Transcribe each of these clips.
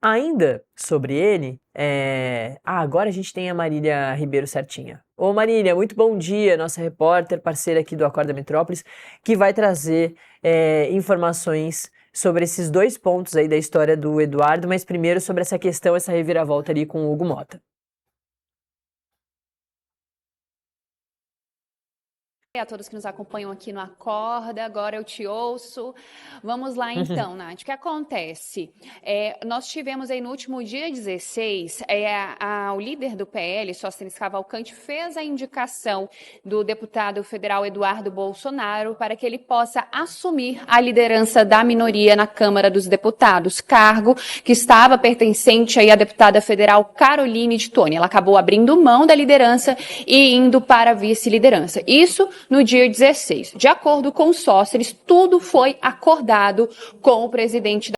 Ainda sobre ele, agora a gente tem a Marília Ribeiro certinha. Ô Marília, muito bom dia, nossa repórter, parceira aqui do Acorda Metrópolis, que vai trazer informações sobre esses dois pontos aí da história do Eduardo, mas primeiro sobre essa questão, essa reviravolta ali com o Hugo Motta. A todos que nos acompanham aqui no Acorda, agora eu te ouço. Vamos lá então, Nath. O que acontece? Nós tivemos aí no último dia 16, o líder do PL, Sóstenes Cavalcante, fez a indicação do deputado federal Eduardo Bolsonaro para que ele possa assumir a liderança da minoria na Câmara dos Deputados, cargo que estava pertencente aí à deputada federal Caroline de Toni. Ela acabou abrindo mão da liderança e indo para a vice-liderança. Isso no dia 16. De acordo com os sócios, tudo foi acordado com o presidente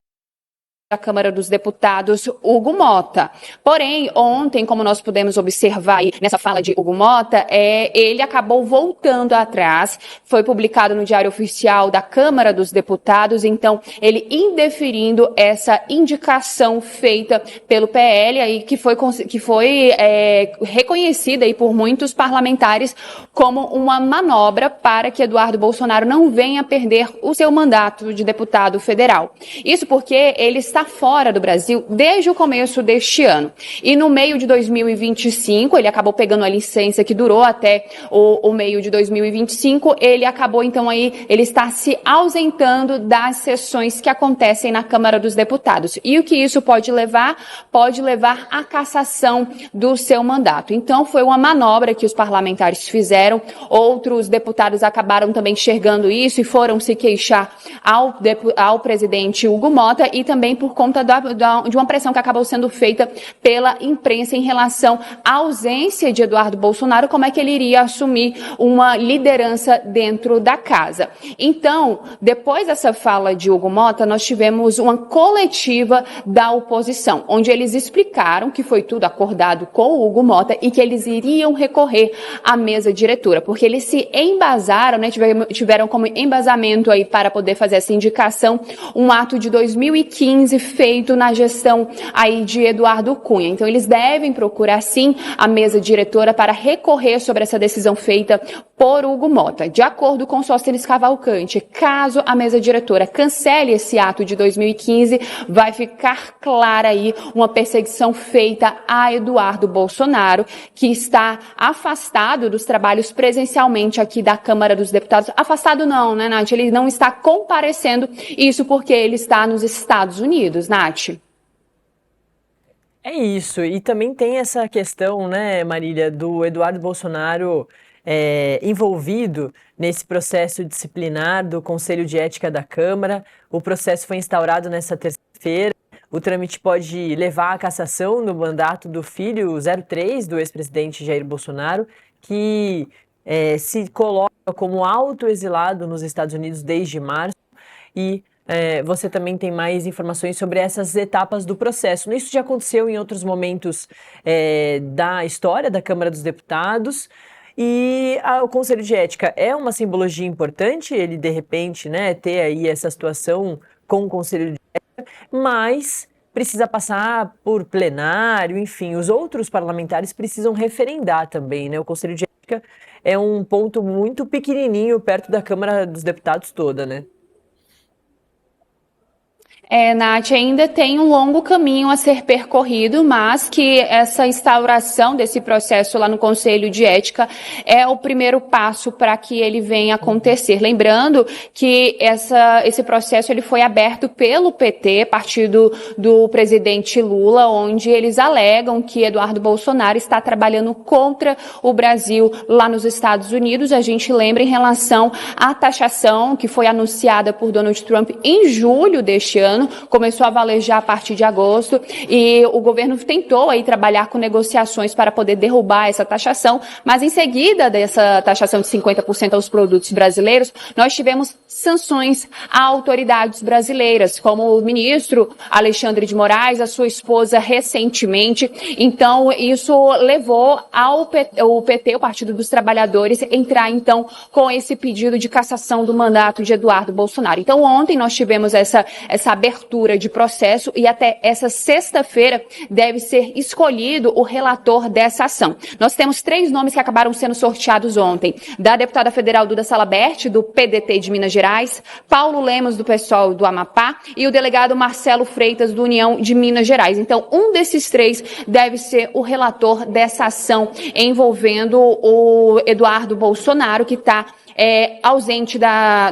da Câmara dos Deputados, Hugo Motta. Porém, ontem, como nós pudemos observar aí nessa fala de Hugo Motta, ele acabou voltando atrás, foi publicado no Diário Oficial da Câmara dos Deputados, então ele indeferindo essa indicação feita pelo PL, aí, que foi reconhecida aí por muitos parlamentares como uma manobra para que Eduardo Bolsonaro não venha perder o seu mandato de deputado federal. Isso porque ele está fora do Brasil desde o começo deste ano. E no meio de 2025, ele acabou pegando a licença que durou até o meio de 2025, ele acabou então aí, ele está se ausentando das sessões que acontecem na Câmara dos Deputados. E o que isso pode levar? Pode levar à cassação do seu mandato. Então foi uma manobra que os parlamentares fizeram, outros deputados acabaram também enxergando isso e foram se queixar ao presidente Hugo Motta e também por conta de uma pressão que acabou sendo feita pela imprensa em relação à ausência de Eduardo Bolsonaro, como é que ele iria assumir uma liderança dentro da casa. Então, depois dessa fala de Hugo Motta, nós tivemos uma coletiva da oposição, onde eles explicaram que foi tudo acordado com o Hugo Motta e que eles iriam recorrer à mesa diretora, porque eles se embasaram, né, tiveram como embasamento aí para poder fazer essa indicação um ato de 2015 feito na gestão aí de Eduardo Cunha. Então, eles devem procurar, sim, a mesa diretora para recorrer sobre essa decisão feita por Hugo Motta. De acordo com Sóstenes Cavalcante, caso a mesa diretora cancele esse ato de 2015, vai ficar clara aí uma perseguição feita a Eduardo Bolsonaro, que está afastado dos trabalhos presencialmente aqui da Câmara dos Deputados. Afastado não, né, Nath? Ele não está comparecendo, isso porque ele está nos Estados Unidos, Nath. É isso, e também tem essa questão, né, Marília, do Eduardo Bolsonaro envolvido nesse processo disciplinar do Conselho de Ética da Câmara. O processo foi instaurado nessa terça-feira. O trâmite pode levar à cassação do mandato do filho 03 do ex-presidente Jair Bolsonaro, que se coloca como autoexilado nos Estados Unidos desde março. E você também tem mais informações sobre essas etapas do processo. Isso já aconteceu em outros momentos da história da Câmara dos Deputados. E o Conselho de Ética é uma simbologia importante, ele de repente, né, ter aí essa situação com o Conselho de Ética, mas precisa passar por plenário, enfim, os outros parlamentares precisam referendar também, né? O Conselho de Ética é um ponto muito pequenininho perto da Câmara dos Deputados toda, né? Nath, ainda tem um longo caminho a ser percorrido, mas que essa instauração desse processo lá no Conselho de Ética é o primeiro passo para que ele venha acontecer. Lembrando que esse processo ele foi aberto pelo PT, partido do presidente Lula, onde eles alegam que Eduardo Bolsonaro está trabalhando contra o Brasil lá nos Estados Unidos. A gente lembra em relação à taxação que foi anunciada por Donald Trump em julho deste ano, começou a valer já a partir de agosto e o governo tentou aí trabalhar com negociações para poder derrubar essa taxação, mas em seguida dessa taxação de 50% aos produtos brasileiros, nós tivemos sanções a autoridades brasileiras, como o ministro Alexandre de Moraes, a sua esposa recentemente. Então, isso levou o PT, o Partido dos Trabalhadores, entrar então com esse pedido de cassação do mandato de Eduardo Bolsonaro. Então, ontem nós tivemos essa abertura abertura de processo e até essa sexta-feira deve ser escolhido o relator dessa ação. Nós temos 3 nomes que acabaram sendo sorteados ontem, da deputada federal Duda Salabert, do PDT de Minas Gerais, Paulo Lemos, do PSOL do Amapá, e o delegado Marcelo Freitas, do União de Minas Gerais. Então, um desses 3 deve ser o relator dessa ação envolvendo o Eduardo Bolsonaro, que está ausente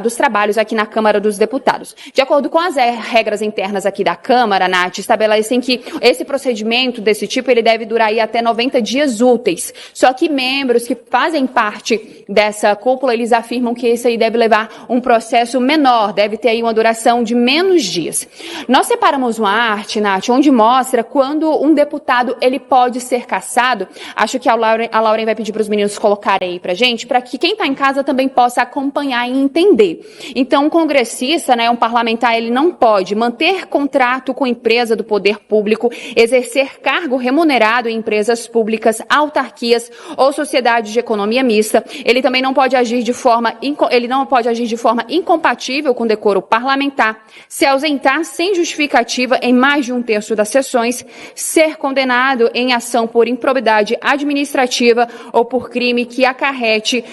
dos trabalhos aqui na Câmara dos Deputados. De acordo com as regras internas aqui da Câmara, Nath, estabelecem que esse procedimento desse tipo ele deve durar aí até 90 dias úteis. Só que membros que fazem parte dessa cúpula, eles afirmam que esse aí deve levar um processo menor, deve ter aí uma duração de menos dias. Nós separamos uma arte, Nath, onde mostra quando um deputado ele pode ser cassado. Acho que a Lauren vai pedir para os meninos colocarem aí pra gente, para que quem está em casa também possa acompanhar e entender. Então, um congressista, um parlamentar, ele não pode manter contrato com empresa do poder público, exercer cargo remunerado em empresas públicas, autarquias ou sociedades de economia mista. Ele também não pode agir de forma incompatível com o decoro parlamentar, se ausentar sem justificativa em mais de 1/3 das sessões, ser condenado em ação por improbidade administrativa ou por crime que acarrete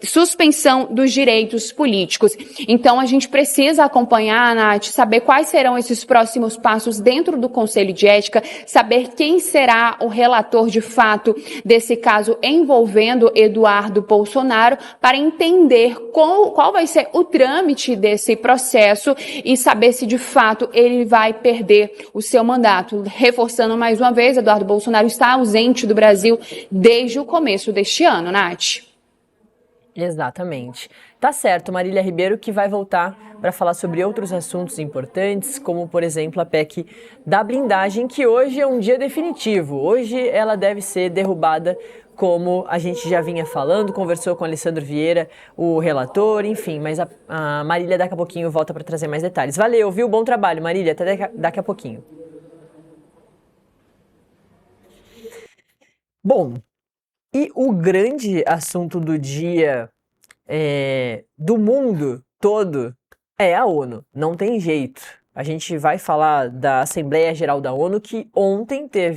suspensão dos direitos políticos. Então, a gente precisa acompanhar, Nath, saber quais serão esses próximos passos dentro do Conselho de Ética, saber quem será o relator de fato desse caso envolvendo Eduardo Bolsonaro, para entender qual vai ser o trâmite desse processo e saber se de fato ele vai perder o seu mandato. Reforçando mais uma vez, Eduardo Bolsonaro está ausente do Brasil desde o começo deste ano, Nath. Exatamente. Tá certo, Marília Ribeiro, que vai voltar para falar sobre outros assuntos importantes, como, por exemplo, a PEC da blindagem, que hoje é um dia definitivo. Hoje ela deve ser derrubada, como a gente já vinha falando, conversou com o Alessandro Vieira, o relator, enfim, mas a Marília daqui a pouquinho volta para trazer mais detalhes. Valeu, viu? Bom trabalho, Marília. Até daqui a pouquinho. Bom, e o grande assunto do dia do mundo todo é a ONU. Não tem jeito. A gente vai falar da Assembleia Geral da ONU, que ontem teve